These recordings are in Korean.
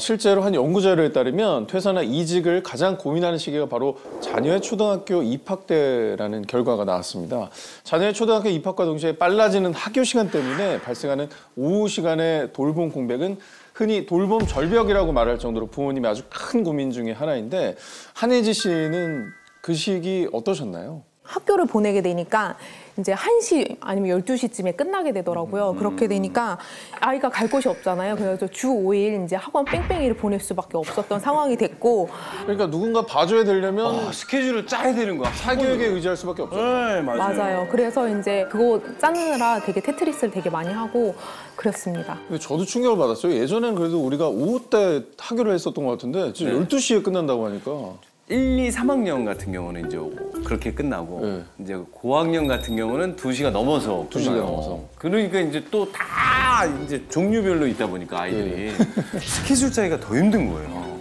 실제로 한 연구자료에 따르면 퇴사나 이직을 가장 고민하는 시기가 바로 자녀의 초등학교 입학 때라는 결과가 나왔습니다. 자녀의 초등학교 입학과 동시에 빨라지는 학교 시간 때문에 발생하는 오후 시간의 돌봄 공백은 흔히 돌봄 절벽이라고 말할 정도로 부모님이 아주 큰 고민 중에 하나인데, 한혜지 씨는 그 시기 어떠셨나요? 학교를 보내게 되니까 이제 1시 아니면 12시쯤에 끝나게 되더라고요. 그렇게 되니까 아이가 갈 곳이 없잖아요. 그래서 주 5일 이제 학원 뺑뺑이를 보낼 수밖에 없었던 상황이 됐고. 그러니까 누군가 봐줘야 되려면 스케줄을 짜야 되는 거야. 사교육에 의지할 수밖에 없잖아요. 네, 맞아요. 그래서 이제 그거 짜느라 되게 테트리스를 되게 많이 하고 그랬습니다. 근데 저도 충격을 받았어요. 예전에는 그래도 우리가 오후 때 학교를 했었던 것 같은데 지금 12시에 끝난다고 하니까. 1, 2, 3학년 같은 경우는 이제 그렇게 끝나고 네. 이제 고학년 같은 경우는 2시가 넘어서 2시가 끝나요. 넘어서. 그러니까 이제 또 다 이제 종류별로 있다 보니까 아이들이 스케줄 짜기가 더 힘든 거예요.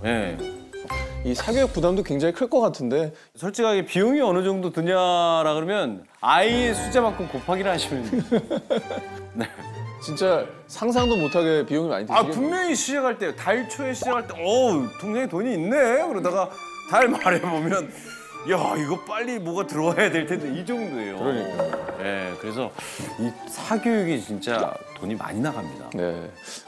네. 이 사교육 부담도 굉장히 클 것 같은데. 솔직하게 비용이 어느 정도 드냐라 그러면 아이의 숫자만큼 곱하기를 하시면 네. 진짜 상상도 못하게 비용이 많이 드시겠네요. 분명히 시작할 때, 달 초에 시작할 때, 동생이 돈이 있네. 그러다가 달 말에 보면, 야, 이거 빨리 뭐가 들어와야 될 텐데 이 정도예요. 그러니까요. 네, 그래서 이 사교육이 진짜 돈이 많이 나갑니다. 네.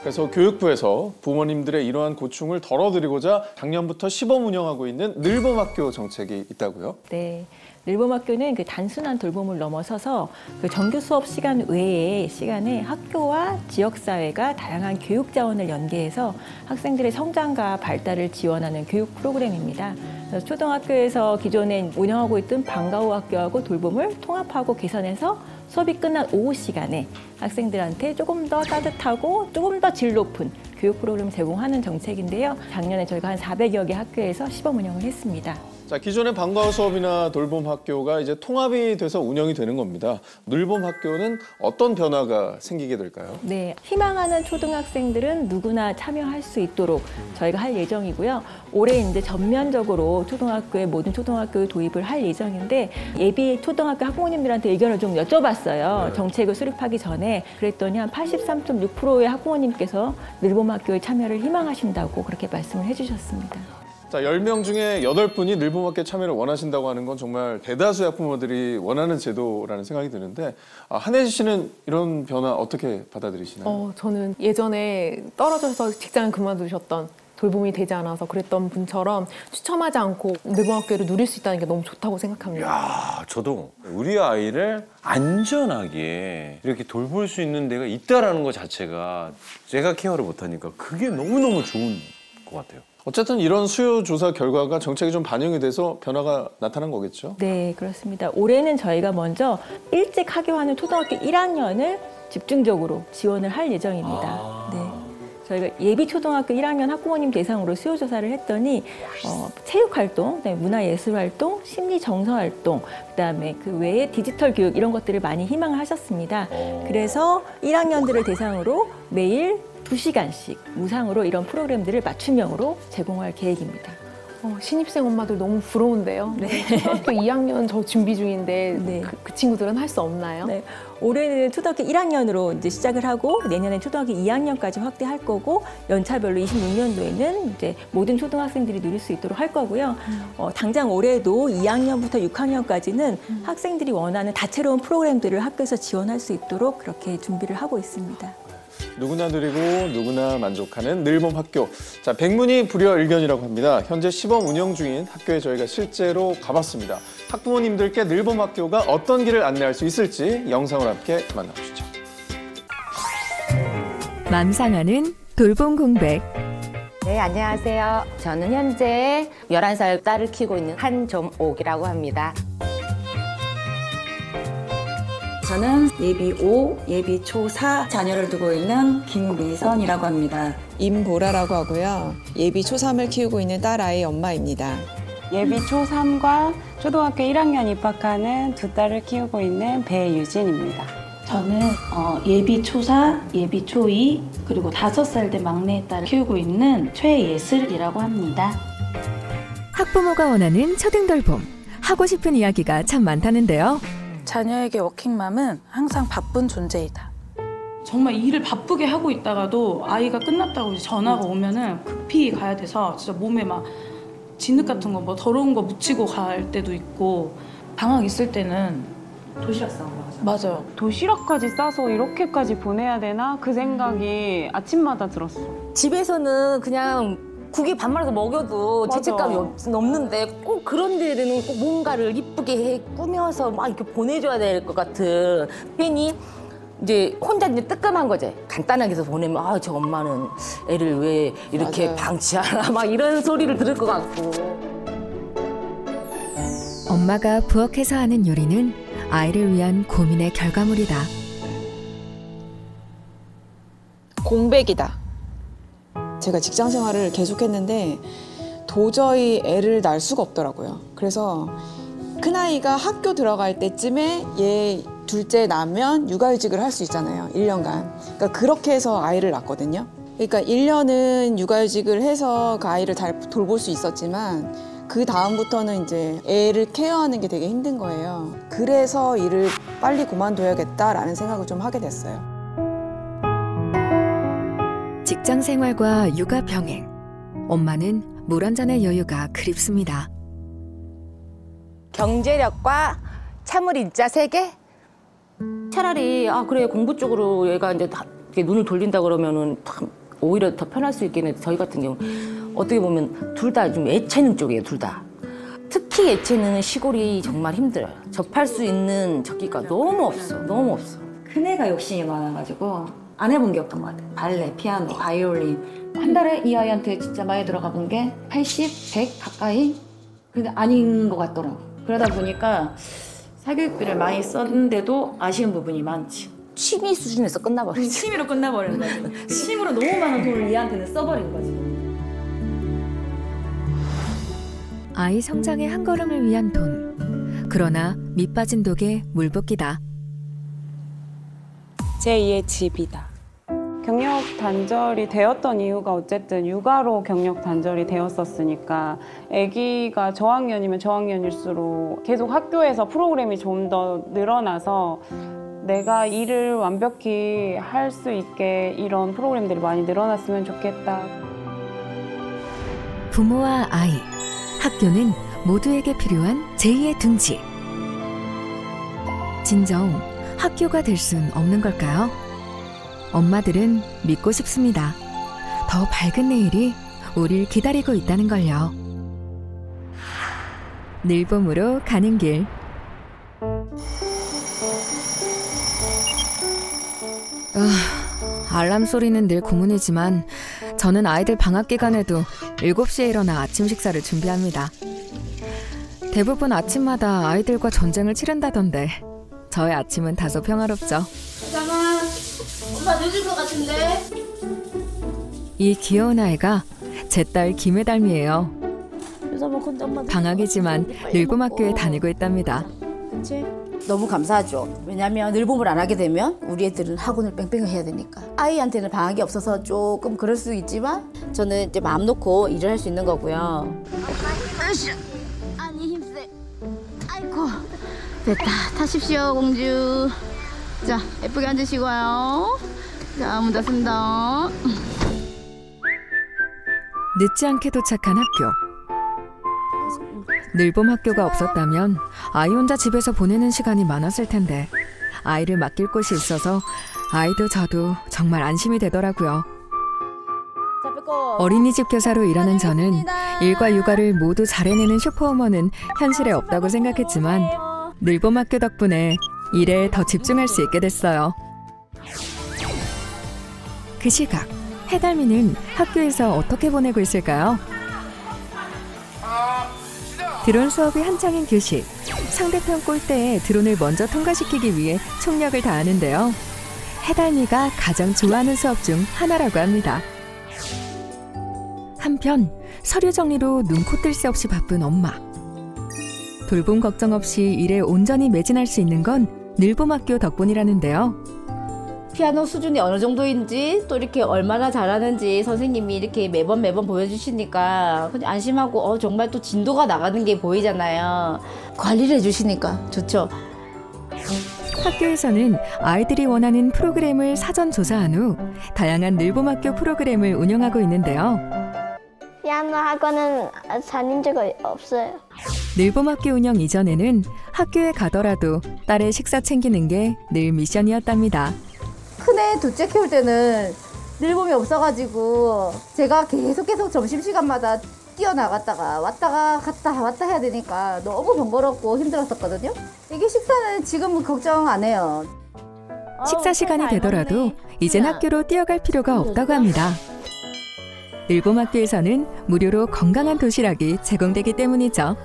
그래서 교육부에서 부모님들의 이러한 고충을 덜어드리고자 작년부터 시범 운영하고 있는 늘봄학교 정책이 있다고요? 네. 늘봄학교는 그 단순한 돌봄을 넘어서서 그 정규 수업 시간 외의 시간에 학교와 지역사회가 다양한 교육 자원을 연계해서 학생들의 성장과 발달을 지원하는 교육 프로그램입니다. 그래서 초등학교에서 기존에 운영하고 있던 방과후 학교하고 돌봄을 통합하고 개선해서 수업이 끝난 오후 시간에 학생들한테 조금 더 따뜻하고 조금 더 질 높은 교육 프로그램을 제공하는 정책인데요. 작년에 저희가 한 400여 개 학교에서 시범 운영을 했습니다. 자, 기존의 방과후 수업이나 돌봄 학교가 이제 통합이 돼서 운영이 되는 겁니다. 늘봄 학교는 어떤 변화가 생기게 될까요? 네, 희망하는 초등학생들은 누구나 참여할 수 있도록 저희가 할 예정이고요. 올해 이제 전면적으로 초등학교에 모든 초등학교에 도입을 할 예정인데 예비 초등학교 학부모님들한테 의견을 좀 여쭤봤어요. 네. 정책을 수립하기 전에 그랬더니 한 83.6%의 학부모님께서 늘봄 학교에 참여를 희망하신다고 그렇게 말씀을 해주셨습니다. 자, 10명 중에 8분이 늘봄학교 참여를 원하신다고 하는 건 정말 대다수의 학부모들이 원하는 제도라는 생각이 드는데, 한혜지 씨는 이런 변화 어떻게 받아들이시나요? 저는 예전에 떨어져서 직장을 그만두셨던 돌봄이 되지 않아서 그랬던 분처럼 추첨하지 않고 늘봄학교를 누릴 수 있다는 게 너무 좋다고 생각합니다. 야, 저도 우리 아이를 안전하게 이렇게 돌볼 수 있는 데가 있다라는 것 자체가 제가 케어를 못하니까 그게 너무너무 좋은 것 같아요. 어쨌든 이런 수요 조사 결과가 정책이 좀 반영이 돼서 변화가 나타난 거겠죠? 네, 그렇습니다. 올해는 저희가 먼저 일찍 하교하는 초등학교 1학년을 집중적으로 지원을 할 예정입니다. 네. 저희가 예비 초등학교 1학년 학부모님 대상으로 수요 조사를 했더니 체육활동, 그다음에 문화예술활동, 심리정서활동, 그다음에 그 외에 디지털 교육 이런 것들을 많이 희망을 하셨습니다. 그래서 1학년들을 대상으로 매일 2시간씩 무상으로 이런 프로그램들을 맞춤형으로 제공할 계획입니다. 신입생 엄마들 너무 부러운데요. 네. 초등학교 2학년 저 준비 중인데 네. 그 친구들은 할 수 없나요? 네. 올해는 초등학교 1학년으로 이제 시작을 하고 내년엔 초등학교 2학년까지 확대할 거고 연차별로 26년도에는 이제 모든 초등학생들이 누릴 수 있도록 할 거고요. 당장 올해도 2학년부터 6학년까지는 학생들이 원하는 다채로운 프로그램들을 학교에서 지원할 수 있도록 그렇게 준비를 하고 있습니다. 누구나 누리고 누구나 만족하는 늘봄 학교. 자, 백문이 불여일견이라고 합니다. 현재 시범 운영 중인 학교에 저희가 실제로 가봤습니다. 학부모님들께 늘봄 학교가 어떤 길을 안내할 수 있을지 영상으로 함께 만나보시죠. 맘상하는 돌봄 공백. 네, 안녕하세요. 저는 현재 11살 딸을 키우고 있는 한점옥이라고 합니다. 저는 예비 5, 예비 초 4 자녀를 두고 있는 김미선이라고 합니다. 임보라라고 하고요. 예비 초3을 키우고 있는 딸아이 엄마입니다. 예비 초3과 초등학교 1학년 입학하는 두 딸을 키우고 있는 배유진입니다. 저는 예비 초4, 예비 초2, 그리고 5살 된 막내 딸을 키우고 있는 최예슬이라고 합니다. 학부모가 원하는 초등돌봄. 하고 싶은 이야기가 참 많다는데요. 자녀에게 워킹맘은 항상 바쁜 존재이다. 정말 일을 바쁘게 하고 있다가도 아이가 끝났다고 이제 전화가 오면은 급히 가야 돼서 진짜 몸에 막 진흙 같은 거 뭐 더러운 거 묻히고 갈 때도 있고 방학 있을 때는 도시락 싸온 거 맞아요. 도시락까지 싸서 이렇게까지 보내야 되나? 그 생각이 아침마다 들었어. 집에서는 그냥 국에 밥 말아서 먹여도 맞아. 죄책감이 없는데 꼭 그런 데는 꼭 뭔가를 이쁘게 꾸며서 막 이렇게 보내줘야 될 것 같은 괜히 이제 혼자 이제 뜨끔한 거지. 간단하게 해서 보내면 아, 저 엄마는 애를 왜 이렇게 맞아요. 방치하나 막 이런 소리를 들을 것 같고. 엄마가 부엌에서 하는 요리는 아이를 위한 고민의 결과물이다. 공백이다. 제가 직장 생활을 계속했는데 도저히 애를 낳을 수가 없더라고요. 그래서 큰아이가 학교 들어갈 때쯤에 얘 둘째 낳으면 육아휴직을 할 수 있잖아요. 1년간. 그러니까 그렇게 해서 아이를 낳았거든요. 그러니까 1년은 육아휴직을 해서 그 아이를 잘 돌볼 수 있었지만 그 다음부터는 이제 애를 케어하는 게 되게 힘든 거예요. 그래서 일을 빨리 그만둬야겠다라는 생각을 좀 하게 됐어요. 직장 생활과 육아 병행. 엄마는 물 한 잔의 여유가 그립습니다. 경제력과 참을 인자 3개? 차라리 아 그래 공부 쪽으로 얘가 이제 다 이렇게 눈을 돌린다 그러면은 참 오히려 더 편할 수 있겠는데 저희 같은 경우 어떻게 보면 둘 다 좀 예체능 쪽이에요, 둘 다. 특히 예체능은 시골이 정말 힘들어요. 접할 수 있는 저기가 너무 없어, 너무 없어. 큰애가 욕심이 많아가지고 안 해본 게 없던 것 같아요. 발레, 피아노, 바이올린. 한 달에 이 아이한테 진짜 많이 들어가 본 게 80, 100 가까이? 근데 아닌 것 같더라고. 그러다 보니까 사교육비를 많이 썼는데도 아쉬운 부분이 많지. 취미 수준에서 끝나버리지. 취미로 끝나버리는 거지. 취미로 너무 많은 돈을 얘한테는 써버린 거지. 아이 성장의 한 걸음을 위한 돈. 그러나 밑빠진 독에 물 붓기다. 제2의 집이다. 경력 단절이 되었던 이유가 어쨌든 육아로 경력 단절이 되었었으니까 아기가 저학년이면 저학년일수록 계속 학교에서 프로그램이 좀 더 늘어나서 내가 일을 완벽히 할 수 있게 이런 프로그램들이 많이 늘어났으면 좋겠다. 부모와 아이, 학교는 모두에게 필요한 제2의 둥지. 진정 학교가 될 순 없는 걸까요? 엄마들은 믿고 싶습니다. 더 밝은 내일이 우릴 기다리고 있다는 걸요. 늘봄으로 가는 길. 알람 소리는 늘 고문이지만 저는 아이들 방학 기간에도 7시에 일어나 아침 식사를 준비합니다. 대부분 아침마다 아이들과 전쟁을 치른다던데 저의 아침은 다소 평화롭죠. 잠깐만, 엄마 늦을 것 같은데. 이 귀여운 아이가 제 딸 김혜달미예요. 방학이지만 늘봄학교에 다니고 있답니다. 그치? 너무 감사하죠. 왜냐면 늘봄을 안 하게 되면 우리 애들은 학원을 뺑뺑 해야 되니까. 아이한테는 방학이 없어서 조금 그럴 수 있지만 저는 이제 마음 놓고 일을 할 수 있는 거고요. 아니 힘세. 아이고 됐다. 타십시오 공주. 자 예쁘게 앉으시고요. 자 문 닫습니다. 늦지 않게 도착한 학교. 늘봄 학교가 없었다면 아이 혼자 집에서 보내는 시간이 많았을 텐데 아이를 맡길 곳이 있어서 아이도 저도 정말 안심이 되더라고요. 어린이집 교사로 일하는 저는 일과 육아를 모두 잘 해내는 슈퍼우먼은 현실에 없다고 생각했지만 늘봄 학교 덕분에 일에 더 집중할 수 있게 됐어요. 그 시각 해달미는 학교에서 어떻게 보내고 있을까요? 드론 수업이 한창인 교실. 상대편 골대에 드론을 먼저 통과시키기 위해 총력을 다하는데요. 해달미가 가장 좋아하는 수업 중 하나라고 합니다. 한편 서류 정리로 눈코 뜰 새 없이 바쁜 엄마. 돌봄 걱정 없이 일에 온전히 매진할 수 있는 건 늘봄학교 덕분이라는데요. 피아노 수준이 어느 정도인지 또 이렇게 얼마나 잘하는지 선생님이 이렇게 매번 보여주시니까 그냥 안심하고 정말 또 진도가 나가는 게 보이잖아요. 관리를 해주시니까 좋죠. 학교에서는 아이들이 원하는 프로그램을 사전 조사한 후 다양한 늘봄학교 프로그램을 운영하고 있는데요. 피아노 학원은 다닌 적이 없어요. 늘봄학교 운영 이전에는 학교에 가더라도 딸의 식사 챙기는 게 늘 미션이었답니다. 큰애 둘째 키울 때는 늘봄이 없어가지고 제가 계속 점심시간마다 뛰어나갔다가 왔다 해야 되니까 너무 번거롭고 힘들었었거든요. 이게 식사는 지금은 걱정 안 해요. 식사 시간이 되더라도 이젠 학교로 뛰어갈 필요가 없다고 합니다. 늘봄학교에서는 무료로 건강한 도시락이 제공되기 때문이죠.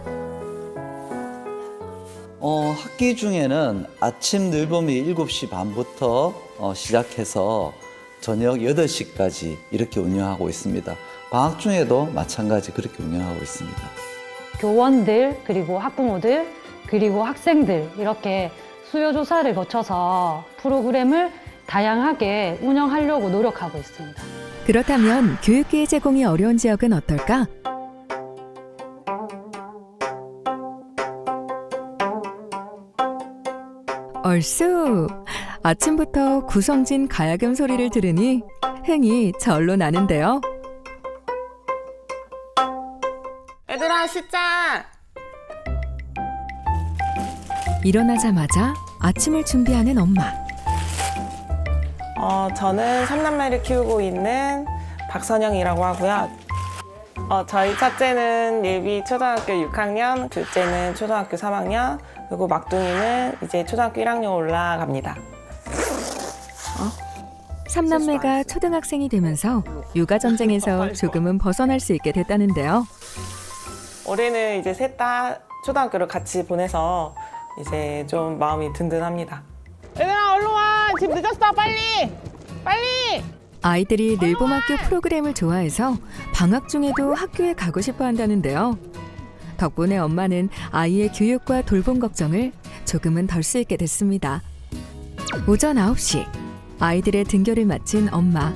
학기 중에는 아침 늘봄이 7시 반부터 시작해서 저녁 8시까지 이렇게 운영하고 있습니다. 방학 중에도 마찬가지 그렇게 운영하고 있습니다. 교원들, 그리고 학부모들, 그리고 학생들 이렇게 수요 조사를 거쳐서 프로그램을 다양하게 운영하려고 노력하고 있습니다. 그렇다면 교육기회 제공이 어려운 지역은 어떨까? 얼쑤! 아침부터 구성진 가야금 소리를 들으니 흥이 절로 나는데요. 얘들아 씻자! 일어나자마자 아침을 준비하는 엄마. 저는 3남매를 키우고 있는 박선영이라고 하고요. 저희 첫째는 예비 초등학교 6학년, 둘째는 초등학교 3학년, 그리고 막둥이는 이제 초등학교 1학년 올라갑니다. 3남매가 초등학생이 되면서 육아 전쟁에서 조금은 벗어날 수 있게 됐다는데요. 올해는 이제 셋 다 초등학교를 같이 보내서 이제 좀 마음이 든든합니다. 얘들아 얼른 와! 지금 늦었어! 빨리! 빨리! 아이들이 늘봄학교 프로그램을 좋아해서 방학 중에도 학교에 가고 싶어 한다는데요. 덕분에 엄마는 아이의 교육과 돌봄 걱정을 조금은 덜 수 있게 됐습니다. 오전 9시 아이들의 등교를 마친 엄마.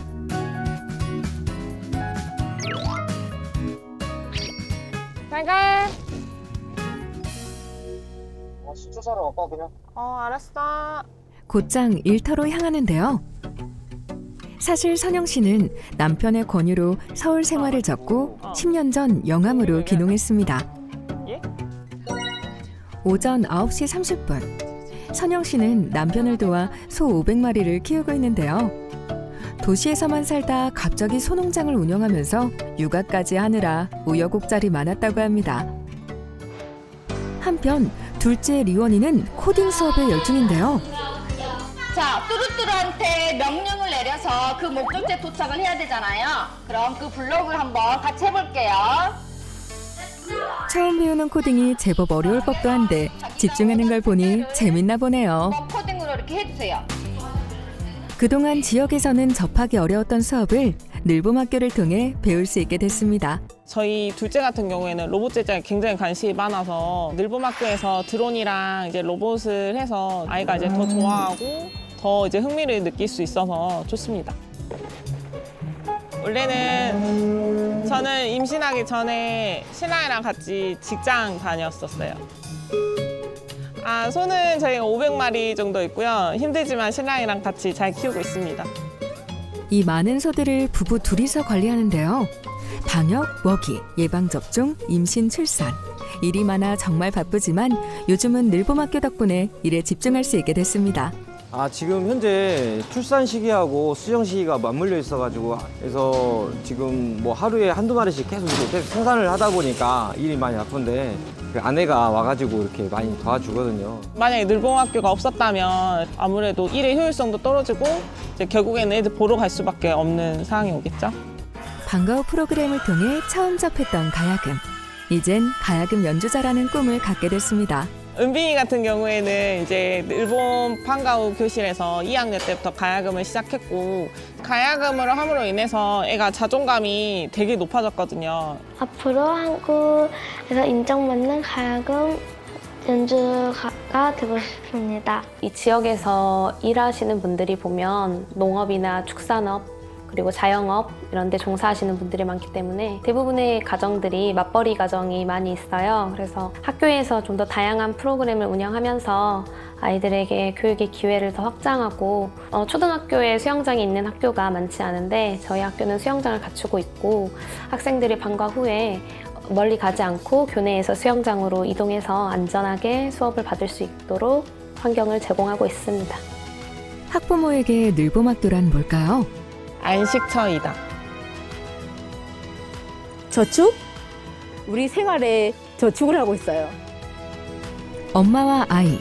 잘 가! 수초 사러 갈까 그냥? 알았어. 곧장 일터로 향하는데요. 사실 선영 씨는 남편의 권유로 서울 생활을 접고 10년 전 영암으로 귀농했습니다. 오전 9시 30분. 선영 씨는 남편을 도와 소 500마리를 키우고 있는데요. 도시에서만 살다 갑자기 소농장을 운영하면서 육아까지 하느라 우여곡절이 많았다고 합니다. 한편 둘째 리원이는 코딩 수업에 열중인데요. 자, 뚜루뚜루한테 명령을 내려서 그 목적지에 도착을 해야 되잖아요. 그럼 그 블록을 한번 같이 해볼게요. 처음 배우는 코딩이 제법 어려울 법도 한데 집중하는 걸 보니 재밌나 보네요. 코딩으로 이렇게 해주세요. 그동안 지역에서는 접하기 어려웠던 수업을 늘봄학교를 통해 배울 수 있게 됐습니다. 저희 둘째 같은 경우에는 로봇 제작에 굉장히 관심이 많아서 늘봄학교에서 드론이랑 이제 로봇을 해서 아이가 이제 더 좋아하고 더 이제 흥미를 느낄 수 있어서 좋습니다. 원래는 저는 임신하기 전에 신랑이랑 같이 직장 다녔었어요. 소는 저희가 500마리 정도 있고요. 힘들지만 신랑이랑 같이 잘 키우고 있습니다. 이 많은 소들을 부부 둘이서 관리하는데요. 방역, 먹이, 예방접종, 임신, 출산. 일이 많아 정말 바쁘지만 요즘은 늘봄학교 덕분에 일에 집중할 수 있게 됐습니다. 지금 현재 출산 시기하고 수정 시기가 맞물려 있어가지고 그래서 지금 뭐 하루에 한두 마리씩 계속 생산을 하다 보니까 일이 많이 바쁜데 그 아내가 와가지고 이렇게 많이 도와주거든요. 만약에 늘봄학교가 없었다면 아무래도 일의 효율성도 떨어지고 이제 결국에는 애들 보러 갈 수밖에 없는 상황이 오겠죠. 방과 후 프로그램을 통해 처음 접했던 가야금. 이젠 가야금 연주자라는 꿈을 갖게 됐습니다. 은빈이 같은 경우에는 이제 늘봄 방과 후 교실에서 2학년 때부터 가야금을 시작했고 가야금을 함으로 인해서 애가 자존감이 되게 높아졌거든요. 앞으로 한국에서 인정받는 가야금 연주가가 되고 싶습니다. 이 지역에서 일하시는 분들이 보면 농업이나 축산업 그리고 자영업 이런 데 종사하시는 분들이 많기 때문에 대부분의 가정들이 맞벌이 가정이 많이 있어요. 그래서 학교에서 좀 더 다양한 프로그램을 운영하면서 아이들에게 교육의 기회를 더 확장하고 초등학교에 수영장이 있는 학교가 많지 않은데 저희 학교는 수영장을 갖추고 있고 학생들이 방과 후에 멀리 가지 않고 교내에서 수영장으로 이동해서 안전하게 수업을 받을 수 있도록 환경을 제공하고 있습니다. 학부모에게 늘봄학교란 뭘까요? 안식처이다. 저축? 우리 생활에 저축을 하고 있어요. 엄마와 아이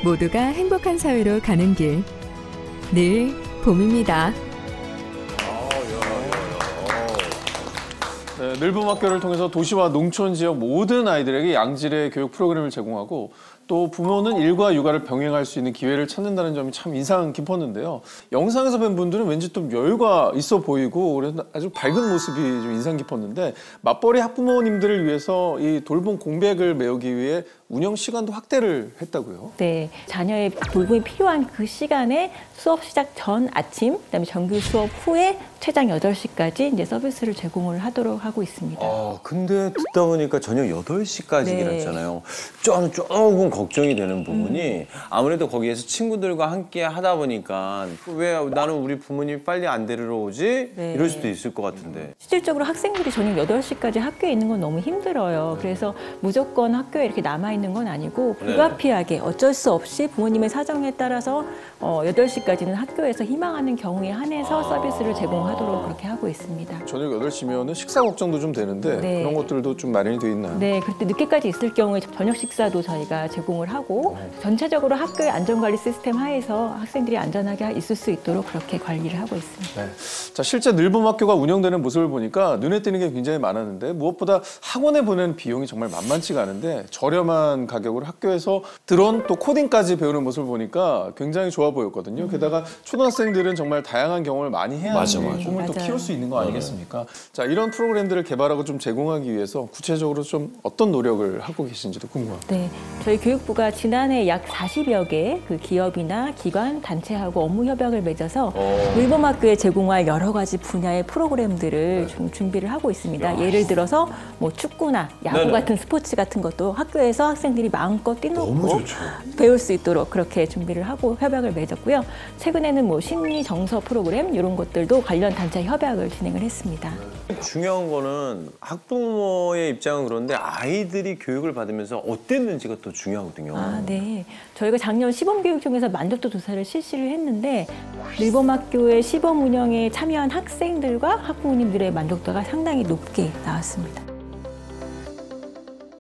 모두가 행복한 사회로 가는 길. 늘 봄입니다. 네, 늘봄학교를 통해서 도시와 농촌 지역 모든 아이들에게 양질의 교육 프로그램을 제공하고 또 부모는 일과 육아를 병행할 수 있는 기회를 찾는다는 점이 참 인상 깊었는데요. 영상에서 뵌 분들은 왠지 좀 여유가 있어 보이고 그래서 아주 밝은 모습이 좀 인상 깊었는데 맞벌이 학부모님들을 위해서 이 돌봄 공백을 메우기 위해 운영 시간도 확대를 했다고요? 네, 자녀의 돌봄이 필요한 그 시간에 수업 시작 전 아침, 그다음에 정규 수업 후에 최장 8시까지 이제 서비스를 제공을 하도록 하고 있습니다. 근데 듣다 보니까 저녁 8시까지 네. 그랬잖아요. 조금 걱정이 되는 부분이 아무래도 거기에서 친구들과 함께 하다 보니까 왜 나는 우리 부모님이 빨리 안 데리러 오지? 네. 이럴 수도 있을 것 같은데. 실질적으로 학생들이 저녁 8시까지 학교에 있는 건 너무 힘들어요. 그래서 무조건 학교에 이렇게 남아있는 건 아니고 불가피하게 어쩔 수 없이 부모님의 사정에 따라서 8시까지는 학교에서 희망하는 경우에 한해서 서비스를 제공하도록 그렇게 하고 있습니다. 저녁 8시면 식사 걱정도 좀 되는데 네. 그런 것들도 좀 마련이 돼 있나요? 네, 그때 늦게까지 있을 경우에 저녁 식사도 저희가 제공을 하고 전체적으로 학교의 안전관리 시스템 하에서 학생들이 안전하게 있을 수 있도록 그렇게 관리를 하고 있습니다. 네. 자, 실제 늘봄학교가 운영되는 모습을 보니까 눈에 띄는 게 굉장히 많았는데 무엇보다 학원에 보내는 비용이 정말 만만치가 않은데 저렴한 가격으로 학교에서 드론 또 코딩까지 배우는 모습을 보니까 굉장히 좋아 보였거든요. 게다가 초등학생들은 정말 다양한 경험을 많이 해야 꿈을 또 키울 수 있는 거 아니겠습니까? 자, 이런 프로그램들을 개발하고 좀 제공하기 위해서 구체적으로 좀 어떤 노력을 하고 계신지도 궁금합니다. 네, 저희 교육부가 지난해 약 40여 개의 그 기업이나 기관, 단체하고 업무 협약을 맺어서 늘봄학교에 제공할 여러 가지 분야의 프로그램들을 좀 준비를 하고 있습니다. 예를 들어서 뭐 축구나 야구 같은 스포츠 같은 것도 학교에서 학생들이 마음껏 뛰놓고 배울 수 있도록 그렇게 준비를 하고 협약을 맺었고요. 최근에는 뭐 심리 정서 프로그램 이런 것들도 관련 단체 협약을 진행을 했습니다. 중요한 거는 학부모의 입장은 그런데 아이들이 교육을 받으면서 어땠는지가 또 중요하거든요. 네. 저희가 작년 시범교육 중에서 만족도 조사를 실시를 했는데 늘봄학교의 시범 운영에 참여한 학생들과 학부모님들의 만족도가 상당히 높게 나왔습니다.